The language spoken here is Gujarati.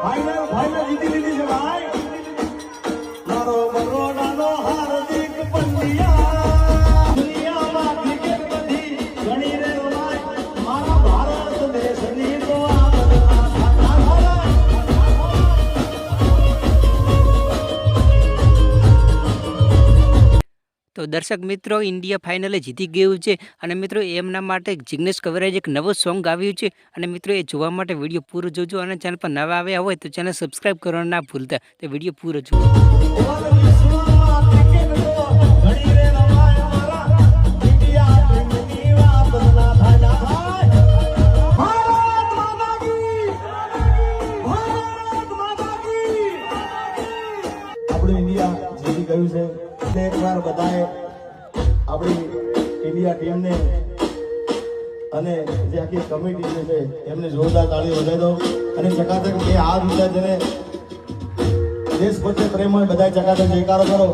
ફાઇનલ જીતી લીધી છે ભાઈ મારો બરોડાનો હાર્દિક પંડ્યા દુનિયામાં ક્રિકેટ બધી ઘણી રે મારા ભારત દેશની તો તો દર્શક મિત્રો ઇન્ડિયા ફાઇનલે જીતી ગયું છે અને મિત્રો એમના માટે જિગ્નેશ કવિરાજે એક નવો સોંગ આવ્યું છે અને મિત્રો એ જોવા માટે વિડીયો પૂરો જોજો અને ચેનલ પર નવા આવ્યા હોય તો ચેનલ સબસ્ક્રાઇબ કરવાનું ના ભૂલતા તો વિડીયો પૂરો જોજો આપણું ઇન્ડિયા જીતી ગયું છે એકવાર બધાએ આપણી ઇન્ડિયા ટીમને અને જે આખી કમિટી છે એમને જોરદાર તાળી વધાવી દો અને ચકાચક એ આ વિચાર જેને દેશ પ્રત્યે પ્રેમ હોય બધા ચકાચક જયકારો કરો.